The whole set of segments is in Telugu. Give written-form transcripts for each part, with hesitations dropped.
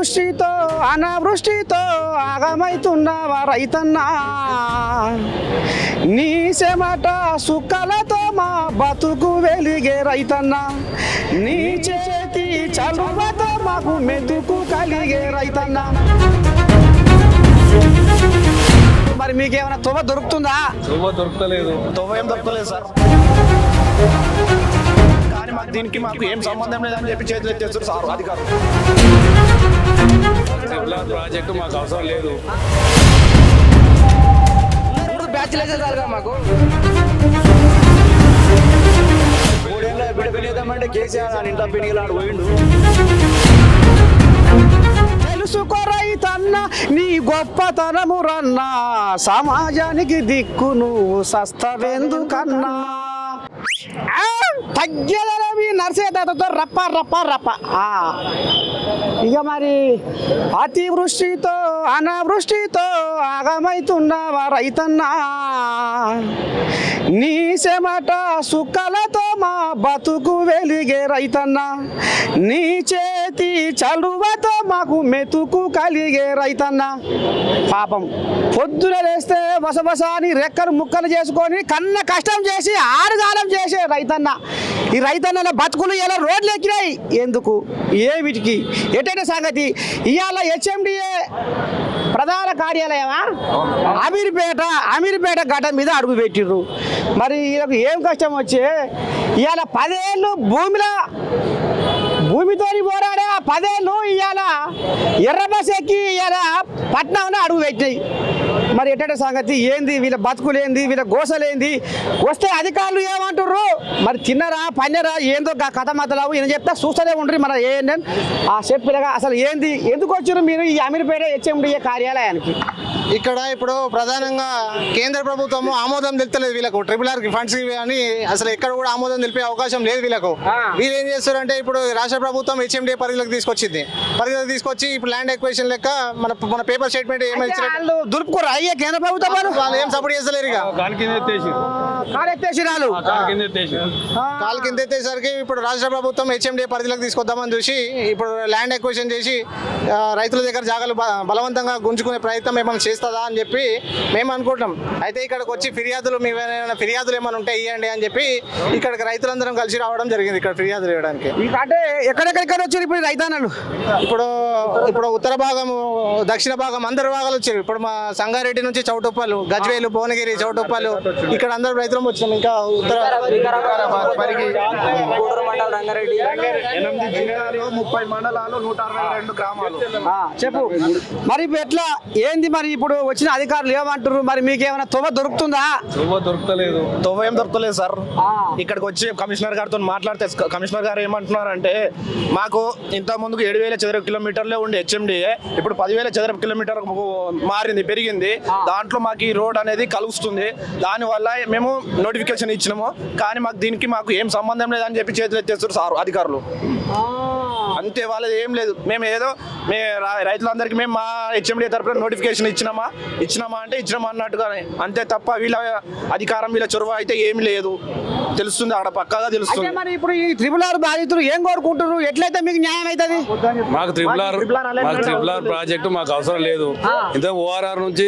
అతివృష్టితో అనావృష్టితో ఆగమైతున్నావా రైతన్నా, నీ చెమట సుక్కలతో మా బతుకు వెలిగే రైతన్నా, నీ చేతి చలువతో మాకు మెతుకు కలిగే రైతన్నా. మరి మీకేమైనా తువ్వ దొరుకుతుందా? తువ్వ దొరకలేదు. తువ్వ ఏం దొరకలేదు సార్. కానీ మాకు దీనికి మాకు ఏం సంబంధం లేదని చెప్పి చేతులు ఎత్తేస్తారు సార్ అధికారులు. ట్రిపుల్ ప్రాజెక్టు మాకు అవసరం లేదు. బ్యాచ్ లేసేదారుగా మాకు మూడేళ్ళ బిడ్డపినేద్దామంటే కేసీఆర్ అని ఇంట్లో పినిగిలాడు పోయిండు. తెలుసుకో రైతన్న నీ గొప్పతనము రన్నా, సమాజానికి దిక్కు నువ్వు సస్తవెందుకన్నా. తగ్గేదవి నర్సేతతో రప్ప రప్ప రప్ప. ఇక మరి అతివృష్టితో అనావృష్టితో ఆగమైతున్నావా రైతన్నా, నీ చెమట సుక్కలతో మా బతుకు వెలిగే రైతన్నా, నీ చేతి చలువతో మాకు మెతుకు కలిగే రైతన్నా. పాపం పొద్దున లేస్తే బసబసాని రెక్కలు ముక్కలు చేసుకొని కన్న కష్టం చేసి ఆరుగాలం చేసే రైతన్న, ఈ రైతన్న బతుకులు ఇలా రోడ్లు ఎక్కినాయి. ఎందుకు ఏమిటికి ఎటైనా సంగతి. ఇవాళ హెచ్ఎండిఏ ప్రధాన కార్యాలయమా అమీర్పేట గడ్డ మీద అడుగు పెట్టిర్రు. మరి వీళ్ళకు ఏం కష్టం వచ్చి ఇవాళ 10 ఏళ్ళు భూమితో పోరాడే 10 ఏళ్ళు ఇవాళ ఎర్ర బస్ ఎక్కి ఇవాళ పట్నంలో అడుగు పెట్టినాయి. మరి ఎట్టంటే సంగతి ఏంది, వీళ్ళ బతుకులేంది, వీళ్ళ గోసలేంది. వస్తే అధికారులు ఏమంటారు, మరి తిన్నరా పన్నరా ఏందో కథ మతలావు ఈయన చెప్తా చూస్తూనే ఉంటారు. మన ఏఎన్ఎన్ ఆ చెప్పినగా అసలు ఏంది, ఎందుకు వచ్చారు మీరు ఈ అమీర్పేట హెచ్ఎండిఏ కార్యాలయానికి? ఇక్కడ ఇప్పుడు ప్రధానంగా కేంద్ర ప్రభుత్వం ఆమోదం తెలుతలేదు వీళ్ళకు. ట్రిపుల్ ఆర్ ఫండ్స్ అని అసలు ఎక్కడ కూడా ఆమోదం తెలిపే అవకాశం లేదు వీళ్ళకు. వీళ్ళు ఏం చేస్తారంటే ఇప్పుడు రాష్ట్ర ప్రభుత్వం హెచ్ఎండిఏ పరిధిలోకి తీసుకొచ్చి ఇప్పుడు ల్యాండ్ ఎక్వేషన్ లెక్క మన పేపర్ స్టేట్మెంట్ ఏమైనా దురుపుకోరు అయ్యే కేంద్ర ప్రభుత్వం వాళ్ళు ఏం సపోర్ట్ చేస్తలేరు. ఇక కాలు కింద ఎత్తేసరికి ఇప్పుడు రాష్ట్ర ప్రభుత్వం హెచ్ఎండిఏ పరిధిలోకి తీసుకొద్దామని చూసి ఇప్పుడు ల్యాండ్ ఎక్వేషన్ చేసి రైతుల దగ్గర జాగాలు బలవంతంగా గుంజుకునే ప్రయత్నం ఏమైనా చేస్తుందా అని చెప్పి మేము అనుకుంటాం. అయితే ఇక్కడికి వచ్చి ఫిర్యాదులు ఏమైనా ఉంటే ఇవ్వండి అని చెప్పి ఇక్కడికి రైతులందరం కలిసి రావడం జరిగింది ఇక్కడ ఫిర్యాదులు ఇవ్వడానికి. అంటే ఎక్కడెక్కడ వచ్చారు ఇప్పుడు రైతన్నలు? ఇప్పుడు ఉత్తర భాగం దక్షిణ భాగం అందరు భాగాలు వచ్చారు. ఇప్పుడు మా సంగారెడ్డి నుంచి చౌటుప్పలు, గజ్వేలు, భువనగిరి, చౌటుప్పలు ఇక్కడ అందరూ రైతులం వచ్చినాం. ఇంకా ఉత్తర 8 జిల్లాలు 30 మండలాలు 162 గ్రామాలు. చెప్పు మరి ఎట్లా ఏంది? మరి ఇప్పుడు వచ్చిన అధికారులు ఏమంటారు? మరి మీకేమైనా తువ్వ దొరుకుతుందా? తువ్వ దొరకలేదు. తువ్వ ఏం దొరకలేదు సార్. ఇక్కడికి వచ్చి కమిషనర్ గారితో మాట్లాడితే కమిషనర్ గారు ఏమంటున్నారంటే మాకు ఇంత ముందుకు 7,000 చదరపు కిలోమీటర్లే ఉండే హెచ్ఎండిఏ ఇప్పుడు 10,000 చదరపు కిలోమీటర్ మారింది, పెరిగింది. దాంట్లో మాకు ఈ రోడ్ అనేది కలుస్తుంది. దానివల్ల మేము నోటిఫికేషన్ ఇచ్చినాము. కానీ దీనికి మాకు ఏం సంబంధం లేదని చెప్పి చేతులు ఎత్తేస్తారు సార్ అధికారులు. అంతే, వాళ్ళది ఏం లేదు. మేము ఏదో రైతులందరికీ మేము మా హెచ్ఎండిఏ తరపున నోటిఫికేషన్ ఇచ్చినామా అంటే ఇచ్చినామా అన్నట్టుగానే, అంతే తప్ప వీళ్ళ అధికారం వీళ్ళ చొరవ అయితే ఏమి లేదు. తెలుస్తుంది, అక్కడ పక్కాగా తెలుస్తుంది. మరి ఇప్పుడు ఈ ట్రిపుల్ ఆర్ బాధితులు ఏం కోరుకుంటారు? ఎట్లయితే మీకు న్యాయం అవుతుంది? మాకు ట్రిపుల్ ఆర్ ప్రాజెక్టు మాకు అవసరం లేదు. ఇంత ఓఆర్ఆర్ నుంచి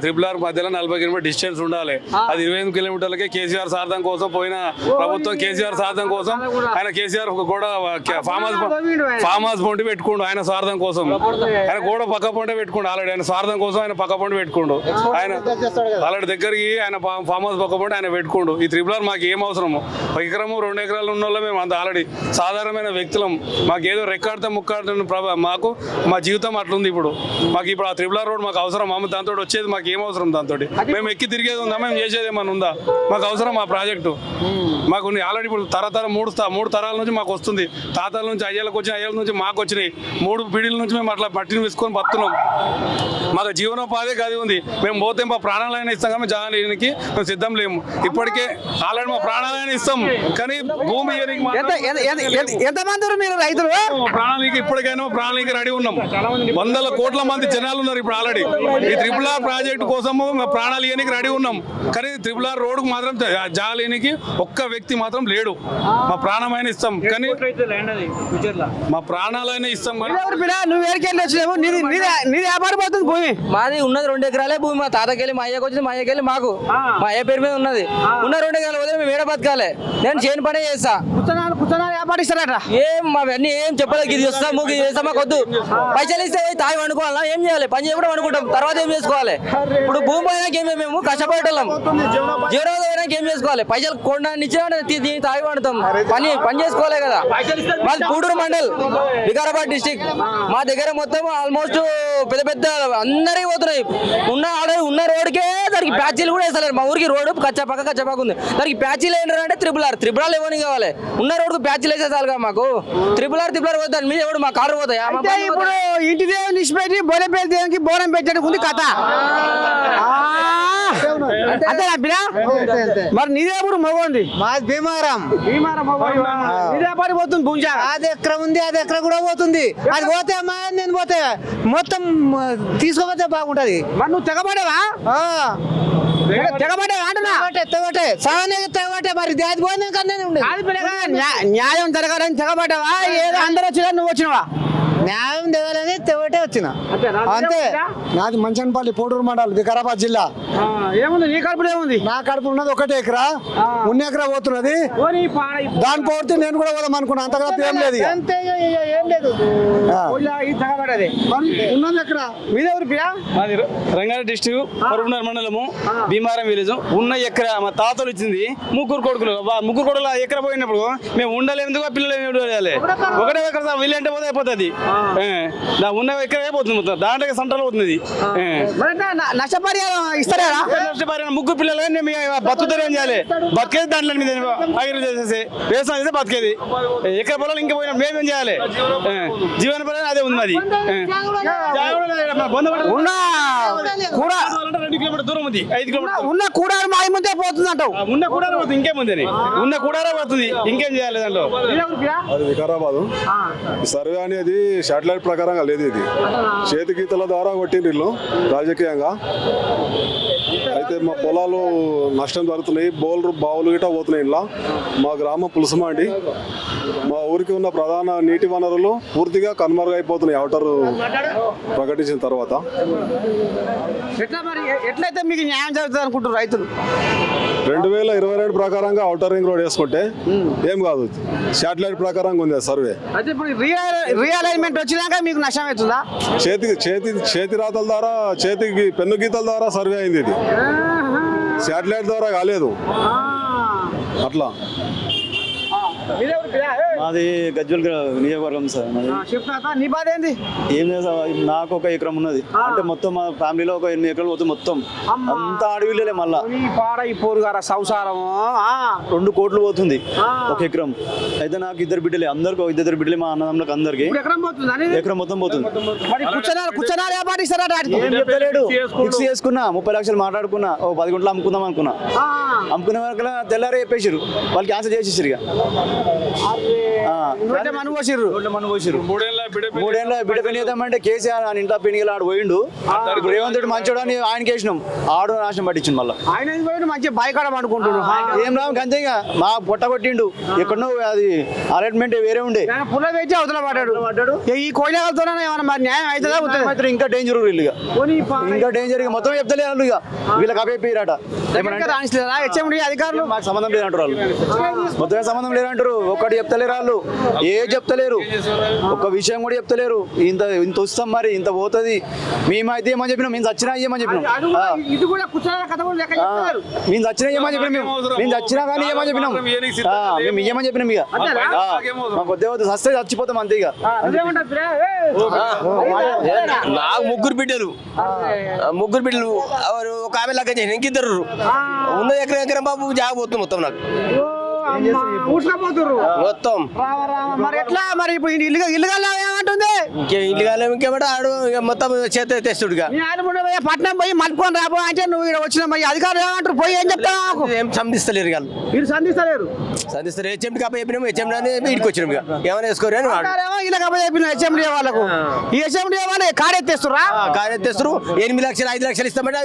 ట్రిపుల్ ఆర్ మధ్యలో 40 కిలోమీటర్ డిస్టెన్స్ ఉండాలి. అది 25 కిలోమీటర్లకే కేసీఆర్ సార్థం కోసం పోయిన ప్రభుత్వం కేసీఆర్ సార్థం కోసం ఆయన కేసీఆర్ కూడా ఫామ్ హౌస్ పొంటి పెట్టుకోండు ఆయన స్వార్థం కోసం. ఆయన కూడా పక్క పొంటే పెట్టుకోండు ఆల్రెడీ. ఆయన స్వార్థం కోసం ఆయన పక్క పొంటి పెట్టుకోండు. ఆయన ఆల్రెడీ దగ్గరికి ఆయన ఫామ్ హౌస్ పక్క పొంటి ఆయన పెట్టుకోండు. ఈ ట్రిపుల్ ఆర్ మాకు ఏం అవసరము? 1 ఎకరము 2 ఎకరాలు ఉన్న వాళ్ళు మేము అంత ఆల్రెడీ సాధారణమైన వ్యక్తులం. మాకు ఏదో రెక్కాడితే ముక్కాడుతున్న మాకు మా జీవితం అట్లుంది. ఇప్పుడు ఆ ట్రిపుల్ ఆర్ రోడ్ మాకు అవసరం. దాంతో వచ్చేది మాకు ఏం అవసరం? దాంతో మేము ఎక్కి తిరిగేది ఉందా? మేము చేసేది ఏమన్నా ఉందా? మాకు అవసరం ఆ ప్రాజెక్టు. మాకు ఆల్రెడీ ఇప్పుడు మూడు తరాల నుంచి మాకు వస్తుంది. తాతల నుంచి అయ్యలకు వచ్చిన, అయ్యల నుంచి మాకు వచ్చినాయి. 3 పీढ़ీల నుంచి మేము అట్లా మట్టిని వేసుకొని బతున్నాం. మాకు జీవనోపాధి అది ఉంది. మేము పోతే మా ప్రాణాలైనా ఇస్తాం కానీ జాగానికి మేము సిద్ధం లేము. ఇప్పటికే ఆల్రెడీ మా ప్రాణాలైనా ఇస్తాం కానీ భూమి ఎంతమంది మీరు రైతులు ప్రణాళిక ఇప్పటికైనా ప్రణాళిక రెడీ ఉన్నాం. 100 కోట్ల మంది జనాలు ఉన్నారు ఇప్పుడు ఆల్రెడీ. ఈ ట్రిపుల్ ఆర్ ప్రాజెక్టు కోసము ప్రాణాళిక రెడీ ఉన్నాం. కానీ ట్రిపుల్ ఆర్ రోడ్డుకు మాత్రం జాగాలేనికి ఒక్క వ్యక్తి మాత్రం లేడు. మా ప్రాణమైన ఇస్తాం కానీ మా ప్రాణాలైనా ఇస్తాం మరి. ఎవరు పిల్ల నువ్వు ఏడికెళ్ళి వచ్చినావు నీది వ్యాపారం పోతుంది భూమి మాది ఉన్నది 2 ఎకరాలే భూమి. మా తాతకెళ్ళి మా అయ్యకి వచ్చింది, మా అయ్యకెళ్ళి మాకు మా అయ్య పేరు మీద ఉన్నది. ఉన్న 2 ఎకరాలు పోతే మేము ఏడ బతకాలి? నేను చేయని పనే చేస్తా. కూర్చొని వ్యాపారం ఇస్తారట ఏం అవన్నీ ఏం చెప్పలేదు. ఇది చేస్తాము ఇది చేస్తాం మాకు వద్దు. పైసలు ఇస్తే పోయి తాగి వండుకోవాలా? ఏం చేయాలి? పని చేయకుండా వండుకుంటాం, తర్వాత ఏం చేసుకోవాలి? ఇప్పుడు భూమి పోయినాక ఏం మేము కష్టపడటం, జీవనోపాధి పోయినాక ఏం చేసుకోవాలి? పైసలు కొండని ఇచ్చినా దీన్ని తాగి వండుతాం. పని చేసుకోవాలి కదా. మాది పూడూరు మండల్, వికారాబాద్ డిస్టిక్. మా దగ్గర మొత్తం ఆల్మోస్ట్ పెద్ద పెద్ద అందరికి పోతున్నాయి. ఉన్న రోడ్కే దానికి ప్యాచీలు కూడా వేస్తలేరు. మా ఊరికి రోడ్డు కచ్చపక్క ఉంది. దానికి ప్యాచీలు ఏంటంటే త్రిబుల్ ఆర్ ఇవ్వని కావాలి. ఉన్న రోడ్డుకు ప్యాచీలు వేసేసాలుగా మాకు. త్రిబుల్ ఆర్ పోతాను మీద ఎవడు మా కారు పోతాయి. ఇప్పుడు ఇంటి దేవుని నిష్పెట్టి బోనం పేరు దేవునికి బోనం పెట్టడానికి ఉంది కథ. అంతేనా పిల్ల? మరి నీదే ఇప్పుడు మగోంది మాది భీమారం. నీదే పడి పోతుంది భూంజా. అది ఎకరం ఉంది, అది ఎకరం కూడా పోతుంది. అది పోతే మా నేను పోతే మొత్తం తీసుకోపోతే బాగుంటది. మరి నువ్వు తెగబడేవా? తెగబడ్డావా అంటున్నా? తెగబట్టే మరి అది పోయిన కన్నా కాదు పిల్లగా, న్యాయం జరగాలని తెగబడ్డావా? ఏదో అందరూ వచ్చినా నువ్వు వచ్చినవా? న్యాయం తెగాలని తెగబట్టే వచ్చిన అంతే. నాది మంచన్పల్లి పోడూరు మండల్ వికారాబాద్ జిల్లా. ఏముంది నీ కడుపులో ఏముంది? నా కడుపు ఉన్నది 1 ఎకరా, 1 ఎకరా పోతున్నది. దాని పోతే నేను కూడా పోదాం అనుకున్నా, అంతగా ఏం లేదు ఇక. అంతే ఏం లేదు. తెగబడేది ఉన్నది ఎకరా. మీద ఎవరు పిల్ల? మాది రంగారెడ్డి డిస్టిక్ మరుగునర్ మండలము భీమారం విలేజ్. ఉన్న ఎకరా మా తాతలు ఇచ్చింది. ముగ్గురు కొడుకులు ఎకరా పోయినప్పుడు మేము ఉండలేందుకు పిల్లలు చేయాలి? 1 ఎకరా వీళ్ళు అంటే పోతే అయిపోతుంది. ఉన్న ఎకరా పోతుంది మొత్తం, దాంట్లో సంటలో పోతుంది. నష్టపరిహారం ఇస్తారా? ముగ్గురు పిల్లలు బతుకుతారు, ఏం చేయాలి? బతికేది దాంట్లో మీద ఆగిరి చేసేసి వ్యవసాయం చేస్తే బతికేది. ఎకరా పొలాలు ఇంకా పోయినా మేమేం చేయాలి? జీవన పొలం అదే ఉంది. మాది ఉన్న కూడా 2 కిలోమీటర్ దూరం ఉంది, 5 కిలోమీటర్ ఉన్న కూడా మాయ ముందే పోతుంది అంటావు. ఉన్న కూడా పోతుంది, ఇంకేముందని ఉన్న కూడా పోతుంది, ఇంకేం చేయాలి దాంట్లో? అది వికారాబాదు. సర్వే అనేది శాటిలైట్ ప్రకారంగా లేదు. ఇది చేతి గీతల ద్వారా కొట్టిండ్రు ఇల్లు రాజకీయంగా. అయితే మా పొలాలు నష్టం జరుగుతున్నాయి. బావులు గిట్ట పోతున్నాయి. ఇలా మా గ్రామం పులుసుమాండి. మా ఊరికి ఉన్న ప్రధాన నీటి వనరులు పూర్తిగా కనుమరుగైపోతున్నాయి అవుటర్ ప్రకటించిన తర్వాత. ఎట్లయితే మీకు న్యాయం జరుగుతుంది అనుకుంటారు రైతులు? 2022 ప్రకారంగా అవుటర్ రింగ్ రోడ్ వేసుకుంటే ఏం కాదు. శాటిలైట్ ప్రకారంగా ఉంది సర్వే. అయితే ఇప్పుడు రియలైన్మెంట్ వచ్చినాక మీకు నష్టం అవుతుందా? చేతి రాతల ద్వారా, చేతికి పెన్ను గీతల ద్వారా సర్వే అయింది. ఇది శాటిలైట్ ద్వారా కాలేదు. అట్లా మాది గజ్వల్ నియోజకవర్గం సార్. నీ బాధ ఏంది? ఏం లేదు సార్, నాకు 1 ఎకరం ఉన్నది. అంటే మొత్తం మా ఫ్యామిలీలో 8 ఎకరాలు పోతుంది. మొత్తం అంతా అడవిలే. మళ్ళా పోరుగార సంసారం 2 కోట్లు పోతుంది 1 ఎకరం. అయితే నాకు 2 బిడ్డలే, అందరికి 2 బిడ్డలే. మా అన్నదమ్ములకు అందరికి ఎకరం మొత్తం పోతుంది. ఏం చెప్తలేడు. ఫిక్స్ చేసుకున్నా 30 లక్షలు మాట్లాడుకున్నా. 10 గుంటలు అమ్ముకుందాం అనుకున్నా. అమ్ముకునే వరకు తెల్లారే చెప్పేసారు వాళ్ళు, క్యాన్సిల్ చేసేసారు. ఇక 3 ఏళ్ళ బిడ్డ పెనిద్దామంటే కేసీఆర్ అని ఇంట్లో పెనిగలాడు పోయిండు. రేవంత్ రెడ్డి మంచోడు అని ఆయనకి వేసినాం. ఆడు నాశనం పట్టించింది. మళ్ళీ మంచి బాయికాడ అనుకుంటున్నాడు. ఏం రావు అంతేగా మా పొట్ట కొట్టిండు. ఎక్కడో అది అలాట్మెంట్ వేరే ఉండే పుల్ల పెట్టి అవతల పడ్డాడు. ఈ కోయిలతో ఏమన్నా న్యాయం అవుతుందా? ఇంకా డేంజర్ వీళ్ళుగా, ఇంకా డేంజర్. ఇక మొత్తం చెప్తలేరు వాళ్ళు. ఇక వీళ్ళకి అప్పేయరాట. హెచ్ఎండి అధికారులు మాకు సంబంధం లేదంటారు వాళ్ళు. మొత్తమే సంబంధం లేదంటారు. ఒక్కటి చెప్తలేరు వాళ్ళు, ఏ చెప్తలేరు. ఒక్క విషయం కూడా చెప్తలేరు. ఇంత వస్తాం మరి ఇంత పోతుంది. మేమైతే ఏమని చెప్పినాం, మేము చచ్చినా ఏమని చెప్పినాం. మేము చచ్చినా ఏమని చెప్పినాం. మేము చచ్చినా కానీ ఏమని చెప్పినాం. మేము ఏమని చెప్పినాం. ఇక మాకు వద్దే వద్దు, సస్తే చచ్చిపోతాం అంతే. ఇక నాకు 3 బిడ్డలు. 3 బిడ్డలు ఒక ఆమె లగ్గ చేసిన ఇంకిద్దరు. ఉన్న ఎకరం బాబు జాగబోతుంది మొత్తం నాకు మొత్తం. మరి ఎట్లా మరి ఇప్పుడు ఇల్లుగా ఏమంటుంది? ఇంకేమంటే ఆడు మొత్తం చేత తెస్తుడుగా పట్నం పోయి మలుపుకొని రాబో అంటే నువ్వు ఇక్కడ వచ్చిన మరి అధికారులు ఏమంటారు? పోయి ఏం చెప్తావు? ఏం సంధిస్తలేరు వాళ్ళు. మీరు సంధిస్తలేరు. హెచ్ఎండి కప్ప చెప్పినాము. హెచ్ఎండి అని ఇంటికి వచ్చినాం. ఇక ఏమైనా వేసుకోరు అని ఇలా కప్ప చెప్పిన హెచ్ఎండి వాళ్ళకు. ఈ హెచ్ఎండి వాళ్ళు కారెత్తేస్తురా? కార్యతేస్తారు. 8 లక్షలు 5 లక్షలు ఇస్తామంటే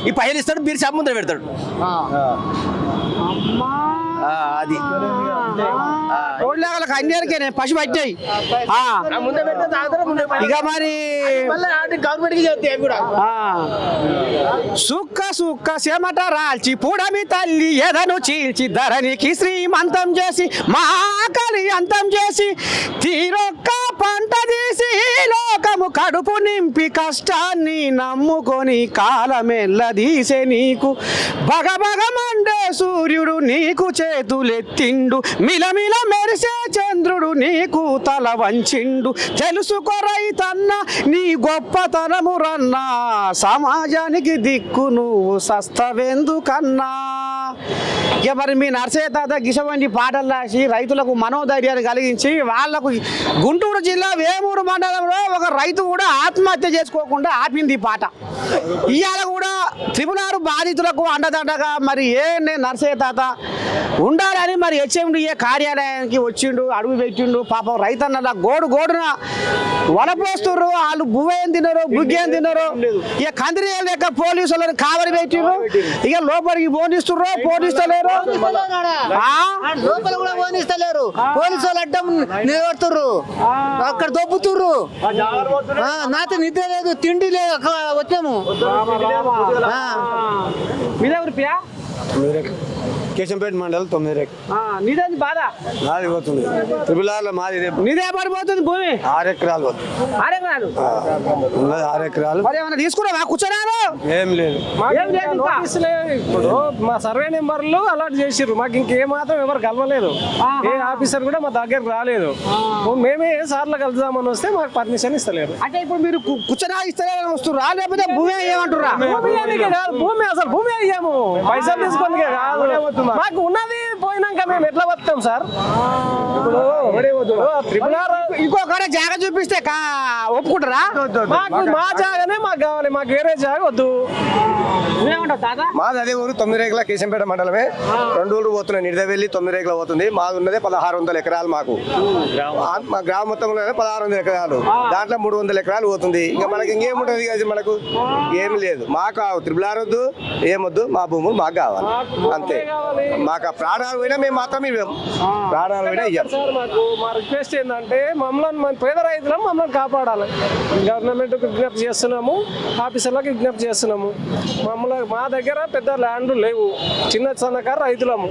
ఈ పైలు ఇస్తాడు, బీరు షాప్ ముందర పెడతాడు. అది కోళ్ళకి అన్నిటికే పశు పట్టాయి ఇక మరి సుక్క సుక్క చెమట రాల్చి పూడమి తల్లి ఎదను చీల్చి ధరణికి శ్రీమంతం చేసి మహాకలి అంతం చేసి తీరొక్క పంట తీసి లోకము కడుపు నింపి కష్టాన్ని నమ్ముకొని కాలమెల్లదీసే నీకు భగభగమండే సూర్యుడు నీకు చేతులెత్తిండు మిలమిల మెరిసే చంద్రుడు నీకు తల వంచిండు తెలుసుకో రైతన్న నీ గొప్పతనము రన్నా సమాజానికి దిక్కు నువ్వు సస్తవెందుకన్నా ఇక మరి మీ నర్సయ్య తాత గిసవంటి పాటలు రాసి రైతులకు మనోధైర్యాన్ని కలిగించి వాళ్లకు గుంటూరు జిల్లా వేమూరు మండలంలో ఒక రైతు కూడా ఆత్మహత్య చేసుకోకుండా ఆపింది ఈ పాట ఇవాళ కూడా త్రిపురారు బాధితులకు అండదండగా మరి నేను నర్సయ్య తాత ఉండాలని మరి హెచ్ఎండిఏ కార్యాలయానికి వచ్చిండు అడుగు పెట్టిండు పాపం రైతన్నల గోడున వలపోస్తున్నారు వాళ్ళు బువ్వేం తిన్నారు బుగ్గేం తిన్నారు ఇక కందిరీల లెక్క పోలీసులను కావలి పెట్టిండ్రు ఇక లోపలికి పోనిస్తలేరు లోపల కూడా పోనిస్తలేరు పోలీసు వాళ్ళు అడ్డం నిలబడుతుర్రు అక్కడ దొబ్బుతుర్రు నాతో నిద్ర లేదు తిండి లేదు అక్కడ వచ్చాము కేశంపేట మండలం 9 రేక్ నీదేది బాధ నాది పోతుంది ట్రిపుల్ ఆర్లో మాది నీదే పడిపోతుంది భూమి 6 ఎకరాలు పోతుంది 6 ఎకరాలు ఉన్నది 6 ఎకరాలు మరి ఏమైనా తీసుకున్నావా కూర్చోరాను ఏం లేదు ఇప్పుడు మా సర్వే నెంబర్లు అలాట్ చేసిర్రు మాకు ఇంకేం మాత్రం ఎవరు కలవలేదు ఏ ఆఫీసర్ కూడా మా దగ్గరకు రాలేదు మేమే సార్లు కలుద్దామని వస్తే మాకు పర్మిషన్ ఇస్తలేరు అంటే ఇప్పుడు మీరు కూర్చొని ఇస్తలేదని వస్తుర్రా లేకపోతే భూమి ఏమంటుర్రా భూమి అసలు భూమి అయ్యాము పైసలు తీసుకొని కాదు మాకు ఉన్నది పోయినాక మేము ఎట్లా వస్తాం సార్ ఇప్పుడు ఇంకొక జాగా చూపిస్తే ఒప్పుకుంటారా మాకు మా జాగానే మాకు కావాలి మాకు వేరే జాగా వద్దు నువ్వేమంటావు తాత మాది అదే ఊరు 9 రేకుల కేశంపేట మండలమే 2 ఊరు పోతున్నాయి నిడదవెల్లి 9 రేకుల పోతుంది మాది ఉన్నదే 1600 ఎకరాలు మాకు మా గ్రామ మొత్తంలో 1600 ఎకరాలు దాంట్లో 300 ఎకరాలు పోతుంది ఇంకా మనకి ఇంకేముంటుంది అది మనకు ఏమి లేదు మాకు త్రిపుల్ ఆర్ వద్దు ఏమొద్దు మా భూములు మాకు కావాలి అంతే మాకు ప్రాణాలు పోయినా మేము మాత్రమే ఇవ్వము ప్రాణాలు పోయినా ఇవ్వం సార్ మాకు మా రిక్వెస్ట్ ఏంటంటే మమ్మల్ని పేద రైతులను మమ్మల్ని కాపాడాలి గవర్నమెంట్ విజ్ఞప్తి చేస్తున్నాము ఆఫీసర్లకు విజ్ఞప్తి చేస్తున్నాము మా దగ్గర పెద్ద ల్యాండ్ లేవు చిన్న సన్నకారు రైతులము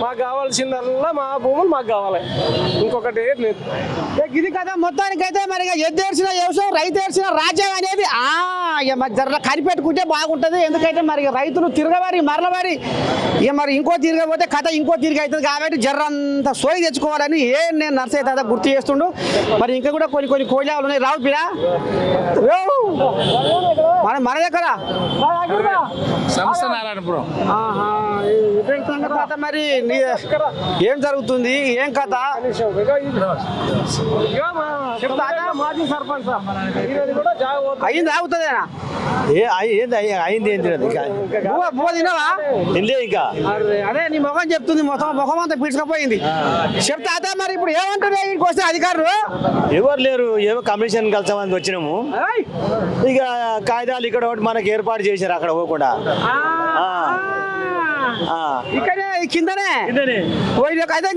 మాకు కావాల్సిందల్లా మా భూములు మాకు కావాలి ఇంకొకటి ఏం లేదు ఇది కదా మొత్తానికైతే మరి ఎద్దేర్చిన వ్యవసాయం రైతు ఏడ్చిన రాజ్యం అనేది జర కనిపెట్టుకుంటే బాగుంటుంది ఎందుకంటే మరి రైతులు తిరగబడి మరలబడి ఇక మరి ఇంకో తిరగపోతే కథ ఇంకో తిరిగి అవుతుంది కాబట్టి జర్రంతా సోయి తెచ్చుకోవాలని నేను నర్సయ్య తాత గుర్తు చేస్తుండు మరి ఇంకా కూడా కొన్ని కోళ్ళాలు ఉన్నాయి రావు పిరా మన దగ్గర సంస్థ నారాయణపురం మరి ఏం జరుగుతుంది ఏం కథ మాజీ సర్పంచ్ అయింది ఆగుతుందేనా అయింది ఏంటి బువ్వ తినవా ఇంకా అదే నీ ముఖం చెప్తుంది ముఖం అంతా పీడ్చుకపోయింది చెప్తా మరి ఇప్పుడు ఏమంటారు ఇంటికి వస్తే అధికారులు ఎవరు లేరు ఏమో కమిషన్ కలిసామని వచ్చినాము ఇక కాగితాలు ఇక్కడ ఒకటి మనకి ఏర్పాటు చేశారు అక్కడ పోకుండా ఇక్కడే కిందనే అయితే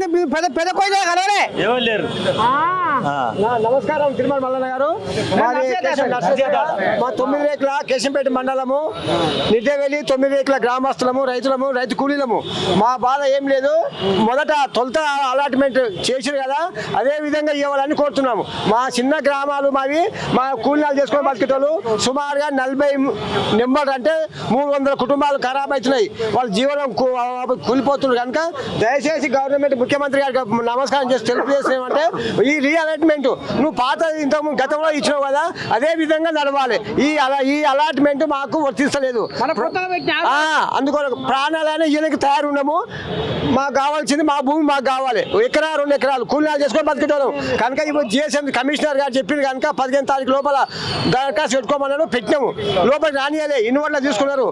పెద్ద కోయిలే కలవరే ఎవరు లేరు నమస్కారం తిరుమల మల్లన్న గారు మా 9 రేకుల కేశంపేట మండలము నిడ్డవెల్లి 9 రేకుల గ్రామస్తులము రైతులము రైతు కూలీలము మా బాధ ఏం లేదు తొలుత అలాట్మెంట్ చేసారు కదా అదే విధంగా ఇవ్వాలని కోరుతున్నాము మా చిన్న గ్రామాలు మావి మా కూలీనాలు చేసుకొని బతికేటోళ్ళు సుమారుగా 40 నెంబర్ అంటే 300 కుటుంబాలు ఖరాబ్ అవుతున్నాయి వాళ్ళ జీవనం కూలిపోతున్నారు కనుక దయచేసి గవర్నమెంట్ ముఖ్యమంత్రి గారికి నమస్కారం చేసి తెలుపు చేసినామంటే ఈ రీఅలాట్మెంట్ నువ్వు పాత ఇంతకుముందు గతంలో ఇచ్చినావు కదా అదే విధంగా నడవాలి ఈ అలాట్మెంట్ మాకు వర్తిస్తలేదు అందుకని ప్రాణాలైనా ఈయనకి తయారు ఉన్నాము మాకు కావాల్సింది మా భూమి మాకు కావాలి 1 ఎకరా 2 ఎకరాలు కూలీనాలు చేసుకొని బతికేటోళ్ళం కనుక ఇప్పుడు జిఎస్ఎం కమిషనర్ గారు చెప్పింది కనుక 15 తారీఖు లోపల దరఖాస్తు పెట్టుకోమన్నాడు పెట్టినాము లోపల రానియాలి ఇన్వర్ట్లో తీసుకున్నారు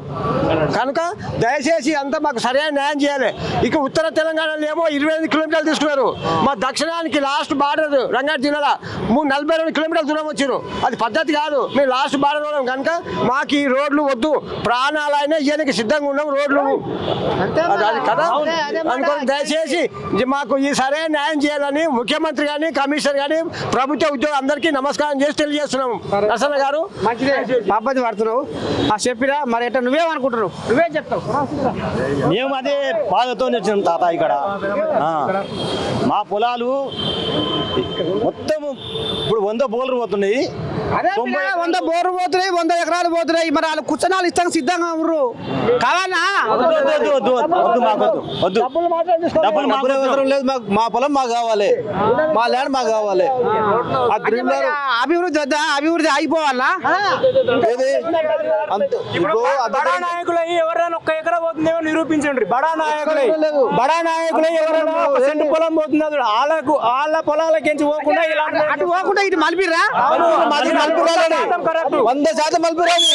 కనుక దయచేసి అంతా మాకు సరైన న్యాయం చేయాలి ఇక ఉత్తర తెలంగాణలో ఏమో 25 కిలోమీటర్లు తీసుకున్నారు మా దక్షిణానికి లాస్ట్ బార్డర్ రంగారెడ్డి జిల్లాలో 42 కిలోమీటర్ల దూరం వచ్చారు. అది పద్ధతి కాదు. మేము లాస్ట్ బాధ కనుక మాకు ఈ రోడ్లు వద్దు, ప్రాణాలైనా ఇయ్యడానికి సిద్ధంగా ఉన్నాం. రోడ్లు అది కదా అనుకోని దయచేసి మాకు ఈ సరైన న్యాయం చేయాలని ముఖ్యమంత్రి కానీ కమిషనర్ కానీ ప్రభుత్వ ఉద్యోగులు అందరికీ నమస్కారం చేసి తెలియజేస్తున్నాము. నరసన్న గారు మంచిదే పద్ధతి పడుతున్నావు. చెప్పిరా మరి ఎట్లా నువ్వేమనుకుంటున్నావు? నువ్వేం చెప్తావు? మేము అదే బాధతో వచ్చినాం తాత. ఇక్కడ మా పొలాలు మొత్తం ఇప్పుడు 100 బోర్లు పోతున్నాయి. అదే 100 బోర్లు పోతున్నాయి, 100 ఎకరాలు పోతున్నాయి. మరి వాళ్ళు కూర్చొని ఇస్తాం సిద్ధంగా ఉన్నారు కావాలా? డబ్బులు మాకు అవసరం లేదు. మా పొలం మాకు కావాలి, మా ల్యాండ్ మాకు కావాలి. అభివృద్ధి వద్దా? అభివృద్ధి అయిపోవాలా? బడా నాయకులు ఎవరైనా 1 ఎకరా పోతుందేమో నిరూపించండి. బడా నాయకులై ఎవరైనా 1 సెంటు పొలం పోతుంది వాళ్ళ పొలాలకించి పోకుండా అటు పోకుండా ఇటు మలిపిరా? 100% మలిపిరాదు.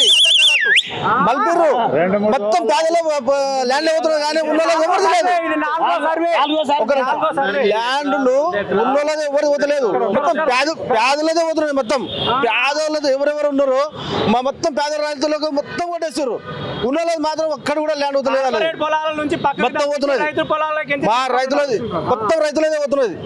మల్పూరు మొత్తం పేదలు ల్యాండ్ అవుతున్నారు కానీ ఉన్నోళ్ళకి ఎవరిది లేదు. ల్యాండ్ ఉన్నోళ్ళది ఎవరికి వదలేదు. మొత్తం పేదలదే వదులేదు. మొత్తం పేదలతో ఎవరెవరు ఉన్నారో మా మొత్తం పేద రైతులకు మొత్తం కొట్టేస్తారు. ఉన్నోళ్ళది మాత్రం ఒక్కడ కూడా ల్యాండ్ వదలేదు. మొత్తం పోతున్నది మా రైతులది, మొత్తం రైతులదే పోతున్నది.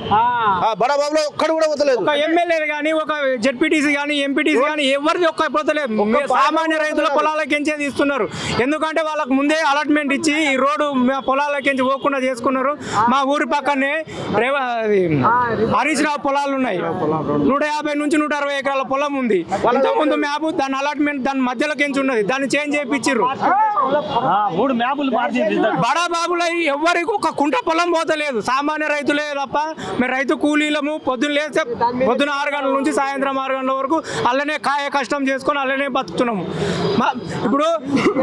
బడా బాబులో ఒక్కడ కూడా వదలేదు. ఎమ్మెల్యే కానీ ఒక జెడ్పీటీసీ కానీ ఎంపీటీసీ కానీ ఎవరిది ఒక్క పోతలేదు. సామాన్య రైతుల పొలాలకించే ఇస్తున్నారు. ఎందుకంటే వాళ్ళకు ముందే అలాట్మెంట్ ఇచ్చి ఈ రోడ్డు పొలాలకించి పోకుండా చేసుకున్నారు. మా ఊరి పక్కనే హరీష్ రావు పొలాలు ఉన్నాయి. 150 నుంచి 160 ఎకరాల పొలం ఉంది. ఇంతకుముందు మ్యాప్ దాని అలాట్మెంట్ దాని మధ్యలోకించి ఉన్నది. దాన్ని చేంజ్ చేయించారు. 3 మ్యాపులు బడా బాబులు ఎవరికి ఒక కుంట పొలం పోతలేదు. సామాన్య రైతులే తప్ప మేము రైతు కూలీలము. పొద్దున్న లేస్తే పొద్దున 6 గంటల నుంచి సాయంత్రం 6 గంటల వరకు అల్లనే కాయ కష్టం చేసుకొని అల్లనే బతుకుతున్నాము. ఇప్పుడు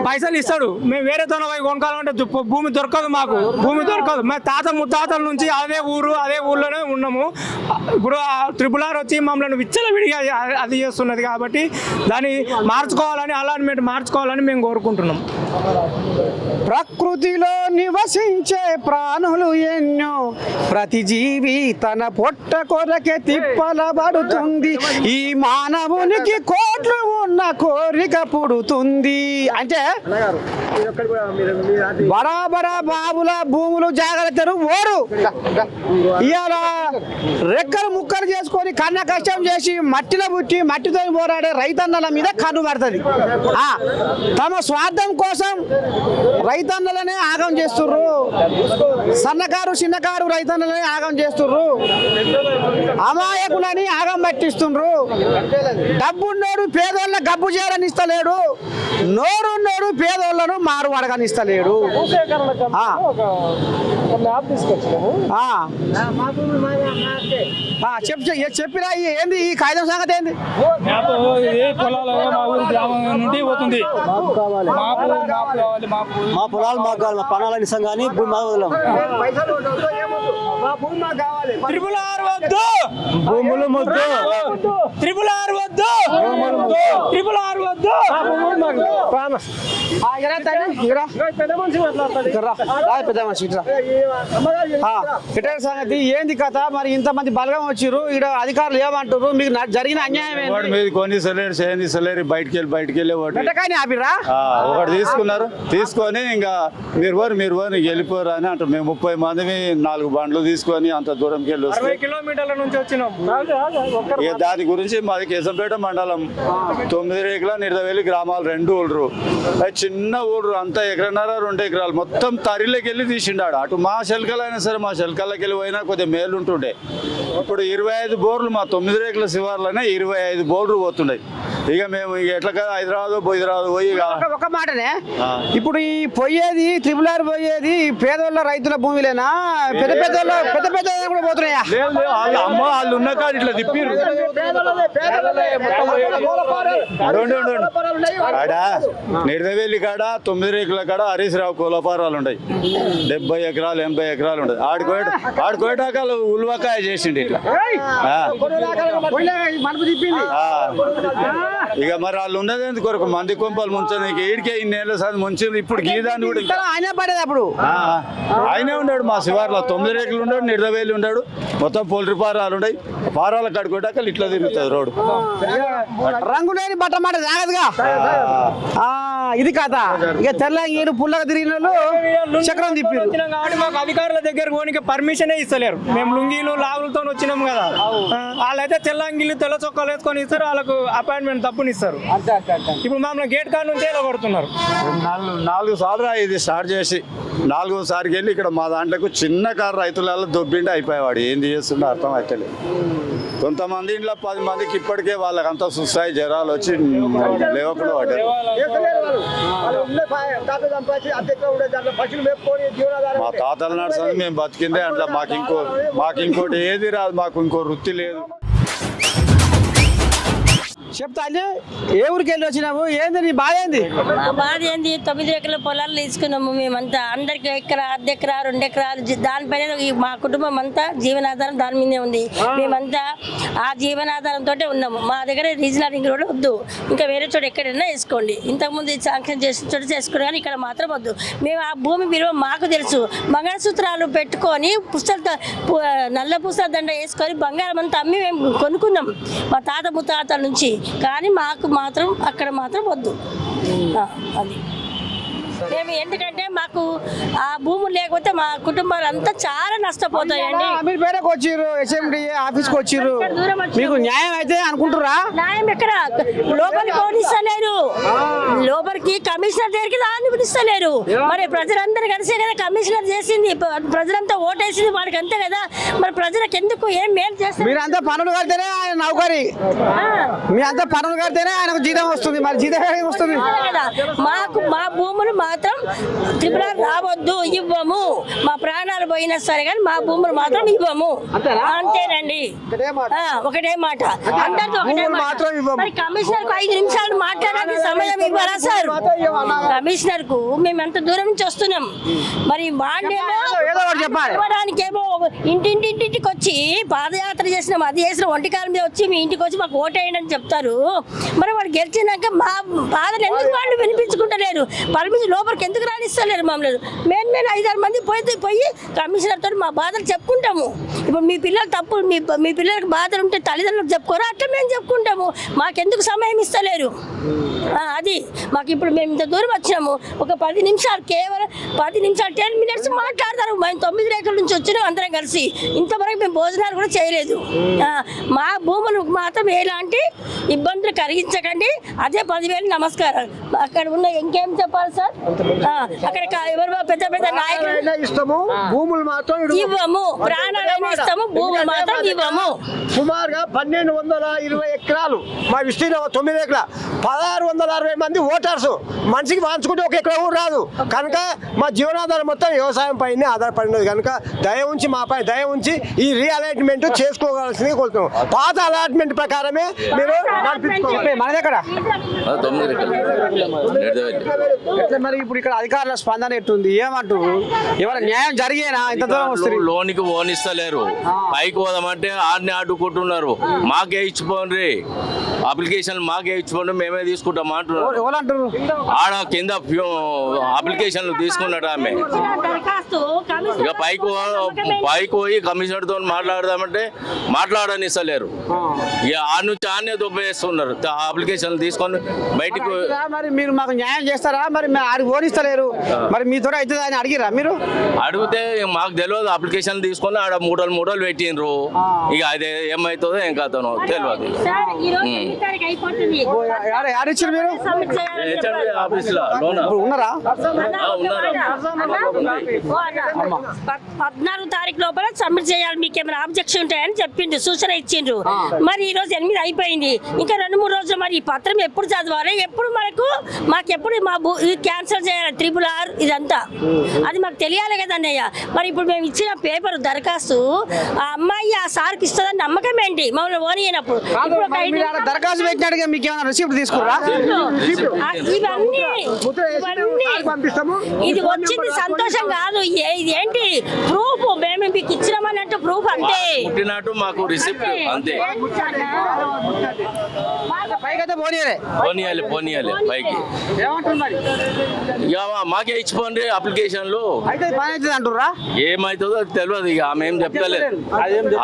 పైసలు ఇస్తాడు, మేము వేరేతో పోయి కొనుక్కోవాలంటే భూమి దొరకదు. మాకు భూమి దొరకదు. మేము తాత ముత్తాతల నుంచి అదే ఊర్లోనే ఉన్నాము. ఇప్పుడు RRR వచ్చి మమ్మల్ని విచ్చలవిడిగా అది చేస్తున్నది. కాబట్టి దాన్ని మార్చుకోవాలని, అలాట్మెంట్ మార్చుకోవాలని మేము కోరుకుంటున్నాం. ప్రకృతిలో నివసించే ప్రాణులు ఎన్నో, ప్రతి జీవి తన పొట్ట కొరకే తిప్పలబడుతుంది. ఈ మానవునికి కోట్లు ఉన్న కోరిక పుడుతుంది. అంటే బడా బాబుల భూములు జాగ్రత్తలు ఓరు ఇవాళ రెక్కలు ముక్కలు చేసుకొని కన్న కష్టం చేసి మట్టిలో పుట్టి మట్టితో పోరాడే రైతన్నల మీద కన్ను పడుతుంది. తమ స్వార్థం కోసం రైతన్నలనే ఆగం చేస్తుర్రు. సన్నకారు చిన్నకారు రైతన్నలనే ఆగం చేస్తుర్రు. అమాయకులని ఆగం పట్టిస్తుండ్రు. డబ్బున్నోడు పేదోళ్ళ గబ్బు చేరని ఇస్తలేడు. నోరున్నోడు పేదోళ్ళను మారు అడగనిస్తలేడు. చెప్పిరా ఏంది ఈ కాగితం సంగతి ఏంది? మా పొలాలు మాకు కావాలి. మా పణాలని ఇస్తాం కానీ భూమి మాకు వదలం. RRR వద్దు, భూములు ముద్దు. RRR వద్దు, RRR వద్దు. సంగతి ఏంది కథ? మరి ఇంతమంది బలగం వచ్చిర్రు, ఇక్కడ అధికారులు ఏమంటారు? మీకు జరిగిన అన్యాయం కొనిసలేరు బయటికి వెళ్ళి ఆపిరా? ఒకటి తీసుకున్నారు. తీసుకొని ఇంకా మీరు వెళ్ళిపోరు అని అంటారు. మేము 30 మంది 4 బండ్లు తీసుకొని అంత దూరంకి వెళ్ళి 60 కిలోమీటర్ల నుంచి వచ్చినాం. దాని గురించి మాది కేశంపేట మండలం 9 రేకుల నిడదవేలి గ్రామాలు 2 ఊళ్ళు. అది చిన్న ఊరు. అంతా 1.5 ఎకరాలు మొత్తం తరిలోకి వెళ్ళి తీసిండాడు. అటు మా శల్కలైనా సరే మా శల్కల్లోకి వెళ్ళి పోయినా కొద్దిగా మేలు ఉంటుండే. ఇప్పుడు 25 బోర్లు మా 9 రేకుల శివార్లోనే 25 బోర్లు పోతున్నాయి. ఇక మేము ఎట్లా కదా హైదరాబాద్ పోయి ఒక మాటనే. ఇప్పుడు ఈ పోయేది RRR పోయేది పేదోళ్ళ రైతుల భూమిలేనా? పెద్ద కూడా పోతున్నాయా? వాళ్ళు ఉన్న కాదు ఇట్లా తిప్పిరు. నిడదవేలి కాడ 9 రేకుల కాడ హరీష్ రావు కోలపారాలు ఉంటాయి. 70 ఎకరాలు 80 ఎకరాలు ఉంటాయి. ఆడుకోటాక ఉల్వకాయ చేసిండు ఇట్లా. ఇక మరి వాళ్ళు ఉన్నది ఎందుకు కొరకు మంది కొంపలు ముంచని ఈడికే ఇన్నేళ్ళ సార్ ముంచింది ఇప్పుడు గీదాన్ని కూడా ఇంకా ఆయన పడేది అప్పుడు ఆయనే ఉన్నాడు మా శివార్లో 9 రేకులు ఉన్నాడు నిర్దవేలు ఉన్నాడు మొత్తం పోల్ట్రీ ఫారాలు ఉన్నాయి ఫారాల కడుకోటాక ఇట్లా తిరుగుతుంది రోడ్డు రంగు లేని బట్ట మాట జాగ్రత్తగా ఇది కథ ఇక తెల్ల ఏడు పుల్లగా తిరిగిన వాళ్ళు చక్రం తిప్పారు కాబట్టి మాకు అధికారుల దగ్గర పోనీకి పర్మిషనే ఇస్తలేరు మేము లుంగీలు లాగులతో వచ్చినాం కదా వాళ్ళైతే తెల్ల అంగిళ్ళు తెల్ల చొక్కాలు వేసుకొని ఇస్తారు వాళ్ళకు అపాయింట్మెంట్ తప్పుని ఇస్తారు ఇప్పుడు మమ్మల్ని గేట్ కాడ నుంచి ఎలా కొడుతున్నారు 4 సార్లు ఇది స్టార్ట్ చేసి 4వ సారికి వెళ్ళి ఇక్కడ మా దాంట్లోకి చిన్న కారు రైతులలో దొబ్బిండి అయిపోయేవాడు ఏంది చేస్తుండో అర్థం అవుతలేదు కొంతమంది ఇంట్లో 10 మందికి ఇప్పటికే వాళ్ళకంతా సుస్థాయి జ్వరాలు వచ్చి లేవకుండా పడ్డారు మా తాతల నడుస్తుంది మేము బతికిందే అట్లా మాకు ఇంకోటి ఏది రాదు మాకు ఇంకో వృత్తి లేదు చెప్తా అంటే ఏ ఊరికి వెళ్ళి వచ్చినావు ఏంది నీ బాధ ఏంది మా బాధ ఏంది 9 ఎకరాల పొలాలు తీసుకున్నాము మేమంతా అందరికి ఎకరా 1 ఎకరా 2 ఎకరాలు దానిపైన మా కుటుంబం అంతా జీవనాధారం దాని మీదే ఉంది మేమంతా ఆ జీవనాధారంతో ఉన్నాము మా దగ్గర రీజనల్ రింగ్ రోడ్ వద్దు ఇంకా వేరే చోట ఎక్కడైనా వేసుకోండి ఇంతకుముందు శాంక్షన్ చేసిన చోట చేసుకోండి కానీ ఇక్కడ మాత్రం వద్దు మేము ఆ భూమి విలువ మాకు తెలుసు మంగళసూత్రాలు పెట్టుకొని నల్ల పుస్తక దండ వేసుకొని బంగారం అంతా అమ్మి మేము కొనుక్కున్నాం మా తాత ముత్తాతల నుంచి కానీ మాకు మాత్రం అక్కడ మాత్రం వద్దు అది మేము ఎందుకంటే మాకు ఆ భూములు లేకపోతే మా కుటుంబాలు అంతా చాలా నష్టపోతాయండి మీరు పేరుకు వచ్చిర్రు HMD ఆఫీస్కి వచ్చిర్రు మీకు న్యాయం అయితే అనుకుంటురా న్యాయం ఎక్కడ లోపలికి పోనిస్తలేరు లోపలికి కమిషనర్ దగ్గరికి రానిస్తలేరు మరి ప్రజలందరూ కలిసే కదా కమిషనర్ చేసింది ప్రజలంతా ఓటేసింది వాడికి అంతే కదా మరి ప్రజలకు ఎందుకు ఏం మేలు చేస్తారు మీరంతా పనులు కడితేనే ఆయన నౌకరి మీ అంతా పనులు కడితేనే ఆయనకు జీతం వస్తుంది మరి జీతం వస్తుంది కదా మాకు మా భూములు మాత్రం త్రిపుర రావద్దు ఇవ్వము మా ప్రాణాలు పోయినా సరే కానీ మా భూములు మాత్రం ఇవ్వము అంతేనండి ఒకటే మాట అందరితో ఒకటే మాట మరి కమిషనర్ కు 5 నిమిషాలు మాట్లాడడానికి సమయం ఇవ్వరా సార్ కమిషనర్ కు మేము ఎంత దూరం నుంచి వస్తున్నాం మరి ఇవ్వడానికేమో ఇంటింటికి వచ్చి పాదయాత్ర చేసినాం అది చేసిన ఒంటికాలం మీద వచ్చి మీ ఇంటికి వచ్చి మాకు ఓటేయండి అని చెప్తారు మరి వాడు గెలిచినాక మా బాధలు ఎందుకు వాళ్ళు వినిపించుకుంటలేరు పర్మిషన్ లోపలికి ఎందుకు రానిస్తలేరు మమ్మల్ని మేము 5-6 మంది పోయి కమిషనర్ తోటి మా బాధలు చెప్పుకుంటాము ఇప్పుడు మీ పిల్లలు తప్పు మీ పిల్లలకు బాధలు ఉంటే తల్లిదండ్రులకు చెప్పుకోరా అట్లా మేము చెప్పుకుంటాము మాకెందుకు సమయం ఇస్తలేరు అది మాకు ఇప్పుడు మేము ఇంత దూరం వచ్చాము ఒక 10 నిమిషాలు కేవలం 10 నిమిషాలు 10 మినిట్స్ మాట్లాడతారు మేము 9 రేకుల నుంచి వచ్చినాం అందరం కలిసి ఇంతవరకు మేము భోజనాలు కూడా చేయలేదు మా భూములు మాత్రం ఎలాంటి ఇబ్బందులు కలిగించకండి అదే 10,000 నమస్కారం అక్కడ ఉన్న ఇంకేం చెప్పాలి సార్ అక్కడ ఎవరు పెద్ద పెద్ద నాయకులు ఇస్తాము భూములు మాత్రం ఇవ్వము ప్రాణాలను ఇస్తాము భూములు మాత్రం ఇవ్వము సుమారుగా 1220 ఎకరాలు మా విస్తీర్ణం 9 ఎకరాలు 1660 మంది ఓటర్స్ మనిషికి వాంచుకుంటే 1 ఎకరా కూడా రాదు కనుక మా జీవనాధారం మొత్తం వ్యవసాయం పైనే ఆధారపడినది కనుక దయ ఉంచి మాపై దయ ఉంచి ఈ రీఅలైట్మెంట్ చేసుకోవాల్సింది కోరుతున్నాం పాత అలాట్మెంట్ ప్రకారమే మీరు నడిపించుకోవాలి మన దగ్గర మరి ఇప్పుడు ఇక్కడ అధికారుల స్పందన ఎట్టుంది ఏమంటారు ఎవరైనా న్యాయం జరిగేనా ఇంత దూరం వస్తుంది లోనికి ఓనిస్తలేరు పైకి పోదామంటే ఆడిని అడ్డుకుంటున్నారు మాకే ఇచ్చిపోండి అప్లికేషన్ మాకే ఇచ్చిపోండి మేమే తీసుకుంటాం అంటున్నారు ఆడ కింద అప్లికేషన్లు తీసుకున్నాడు ఆమె ఇక పైకి పోయి కమిషనర్ తో మాట్లాడదామంటే మాట్లాడనిస్తలేరు ఇక ఆడ నుంచి ఆడనే దొబ్బేస్తున్నారు అప్లికేషన్లు తీసుకొని బయటకు మరి మీరు మాకు న్యాయం చేస్తారా మరి ఆడికి ఓనిస్తలేరు మరి మీ త్వర అవుతుంది అని అడిగిరా మీరు అడిగితే మాకు తెలియదు అప్లికేషన్ తీసుకొని ఆడ మూటలు పెట్టిండ్రు ఇక అదే ఏమవుతుందో ఏం కాదనో తెలియదు యాడిచ్చారు మీరు ఆఫీసులో ఉన్నారా 14 తారీఖు లోపల సబ్మిట్ చేయాలి మీకు ఏమైనా ఆబ్జెక్షన్ ఉంటాయని చెప్పిండు సూచన ఇచ్చిండ్రు మరి ఈ రోజు 8 అయిపోయింది ఇంకా 2-3 రోజులు మరి ఈ పత్రం ఎప్పుడు చదవాలి ఎప్పుడు మాకెప్పుడు మా క్యాన్సిల్ చేయాలి RRR ఇదంతా అది మాకు తెలియాలి కదా అన్నయ్య మరి ఇప్పుడు మేము ఇచ్చిన పేపర్ దరఖాస్తు ఆ అమ్మాయి ఆ సార్కి ఇస్తుందని నమ్మకం ఏంటి మమ్మల్ని ఓన్ అయినప్పుడు దరఖాస్తు పెట్టినట్టుగా మీకు ఏమైనా రిసీప్ట్ తీసుకురా ఇవన్నీ ఇది వచ్చింది సంతోషం కాదు ఇది ఏంటి ప్రూఫ్ మేము మీకు ఇచ్చినామని అంటే ప్రూఫ్ ప్రూఫ్ అంతే. పుట్టినట్టు మాకు రిసిప్ట్ అంతే. పైకైతే పోనీయలే. పోనీయాలి పైకి. ఏమంటారు మరి? ఇక మాకే ఇచ్చిపోండి అప్లికేషన్లు. అయితే పని అవుతుంది అంటుర్రా? ఏమవుతుందో అది తెలియదు. ఇక ఆమె ఏం చెప్తలేదు.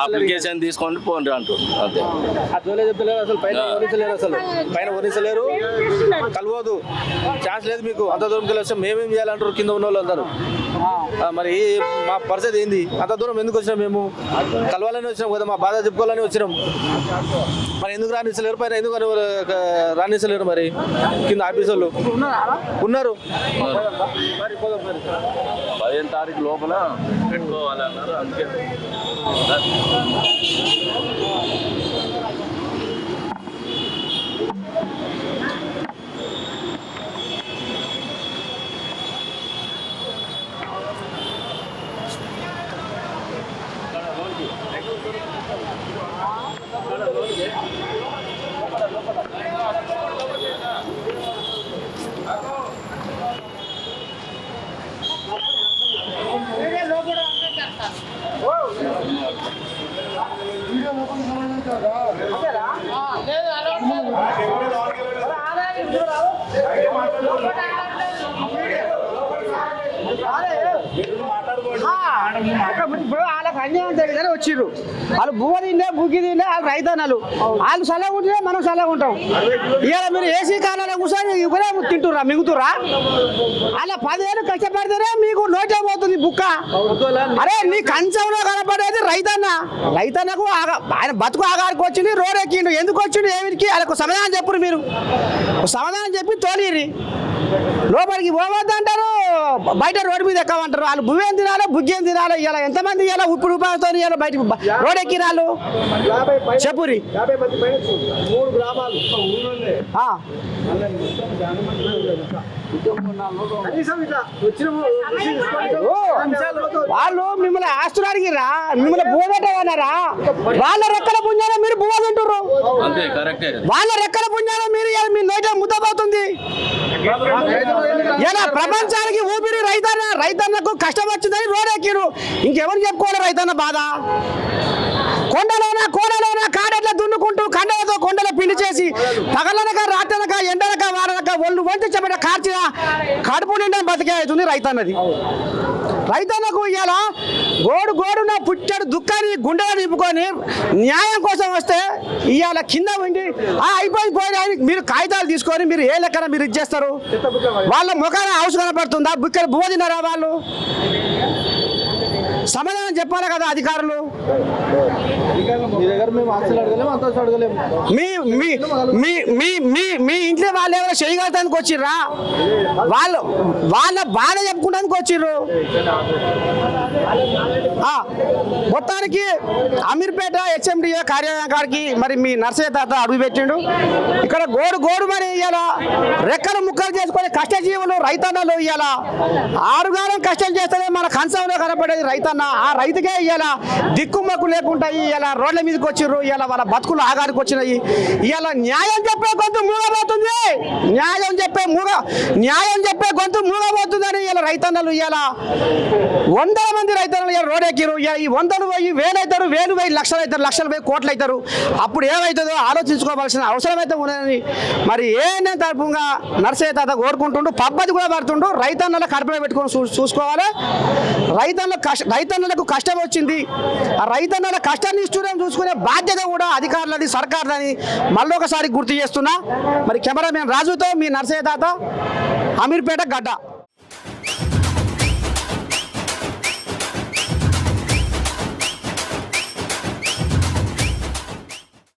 అప్లికేషన్ తీసుకొని పోండి అంటారు అంతే. అట్లనే చెప్తలేరు అసలు. పైన వరించలేరు కలవదు. ఛాన్స్ లేదు మీకు. అంత దూరం తెలిసి మేమేం చేయాలంటారు కింద ఉన్న వాళ్ళు అందరూ. మరి మా పరిస్థితి ఏంది? అంత దూరం ఎందుకు వచ్చినాం? మేము కలవాలని వచ్చినాం కదా, మా బాధ చెప్పుకోవాలని వచ్చినాం. మరి ఎందుకు రాణించలేరు? పైన ఎందుకు రాణించలేరు? మరి కింద ఆఫీస్ వాళ్ళు ఉన్నారు. 15 తారీఖు లోపల పెట్టుకోవాలన్నారు అందుకే. ఇప్పుడు వాళ్ళకి అన్యాయం జరిగిందని వచ్చిర్రు. వాళ్ళు బువ్వ తిండే బుగ్గి తిండే వాళ్ళు రైతన్నలు. వాళ్ళు చల్లగా ఉంటే మనం చల్లగా ఉంటాం. ఇవాళ మీరు ఏసీ కాలంలో కూర్చొని ఇవరే తింటుర్రా, మింగుతుర్రా? అలా 10 ఏళ్ళు కష్టపడితేనే మీకు నోటే పోతుంది బుక్క. అరే నీ కంచంలో కనపడేది రైతన్నకు ఆయన బతుకు ఆగారికి వచ్చింది, రోడ్ ఎక్కిండు. ఎందుకు వచ్చిండు? ఏమిటికి? వాళ్ళకు సమాధానం చెప్పురు. మీరు సమాధానం చెప్పి తోలిరి. లోపలికి పోవద్దు అంటారు, బయట రోడ్డు మీద ఎక్కమంటారు. వాళ్ళు బువ్వేం తినాలో బుగ్గేం తినాలో. ఇలా ఎంతమంది ఇలా ఉప్పుడు రూపాయలతో ఇలా బయటకు రోడ్ ఎక్కిరాళ్ళు చెప్పురి. 3 గ్రామాలు వాళ్ళు మిమ్మల్ని ఆస్తులు అడిగిరా, మిమ్మల్ని బువ్వ పెట్టమన్నారా? వాళ్ళ రెక్కల పుణ్యాల మీరు బువ్వ తింటుర్రు. వాళ్ళ రెక్కల పుణ్యాల మీరు మీ నోట్లో ముద్దపోతుంది. ఇలా ప్రపంచానికి ఊపిరి రైతన్నకు కష్టం వచ్చిందని రోడ్ ఎక్కిరు. ఇంకెవరు చెప్పుకోవాలి రైతన్న బాధ? కొండలోన కోడలోన కాడెట్లా దున్నుకుంటూ కండలతో కొండల పిండి చేసి పగలనక రాత్రనక ఎండనక వారనక ఒళ్ళు వంటి చెప్పట కార్చిన కడుపు నిండా బతికే అవుతుంది రైతన్నది. రైతన్నకు ఇవాళ గోడున పుట్టాడు దుఃఖాన్ని గుండెలో నింపుకొని న్యాయం కోసం వస్తే ఇవాళ కింద ఉండి అయిపోయిన మీరు కాగితాలు తీసుకొని మీరు ఏ లెక్కన మీరు ఇచ్చేస్తారు? వాళ్ళ ముఖాన హౌస్ కనపడుతుందా? బుక్కలు బువ్వ తిన్నారా వాళ్ళు? సమాధానం చెప్పాలి కదా అధికారులు. మీ ఇంట్లో వాళ్ళు ఎవరో చేయగలటానికి వచ్చిర్రా? వాళ్ళ బాధ చెప్పుకోవడానికి వచ్చిర్రు. మొత్తానికి అమీర్పేట హెచ్ఎండిఏ కార్యాలయం కాడికి మరి మీ నర్సయ్య తాత అడుగు పెట్టిండు. ఇక్కడ గోడు మరి ఇవాళ రెక్కలు ముక్కలు చేసుకొని కష్టజీవులు రైతన్నలు ఇవాళ ఆరుగాలం కష్టం చేస్తేనే మన కంచంలో కనపడేది రైతన్న. ఆ రైతుకే ఇవాళ దిక్కుమక్కు లేకుండా ఇవాళ రోడ్ల మీదకి వచ్చిర్రు. ఇవాళ వాళ్ళ బతుకులు ఆగానికి వచ్చినాయి. ఇవాళ న్యాయం చెప్పే గొంతు మూగబోతుంది. న్యాయం చెప్పే గొంతు మూగబోతుందని ఇవాళ రైతన్నలు ఇవాళ 100 మంది రైతన్నలు ఇవాళ రోడ్ ఎక్కిరు. ఈ 100 పోయి 1000 అవుతారు, 1000 పోయి లక్షలు అవుతారు, లక్షలు పోయి కోట్లు అవుతారు. అప్పుడు ఏమవుతుందో ఆలోచించుకోవాల్సిన అవసరం అయితే ఉన్నదని మరి ఏనే తరపుగా నర్సయ్య తాత కోరుకుంటుండు. పబ్బది కూడా పడుతుండు. రైతన్నల కడుపులో పెట్టుకొని చూసుకోవాలి. రైతన్నలకు కష్టం వచ్చింది. ఆ రైతన్నల కష్టాన్ని ఇష్టం చూసుకునే బాధ్యత కూడా అధికారులది, సర్కార్లని మళ్ళొకసారి గుర్తు చేస్తున్నా. మరి కెమెరామెన్ రాజుతో మీ నర్సయ్య తాత, అమీర్పేట గడ్డ.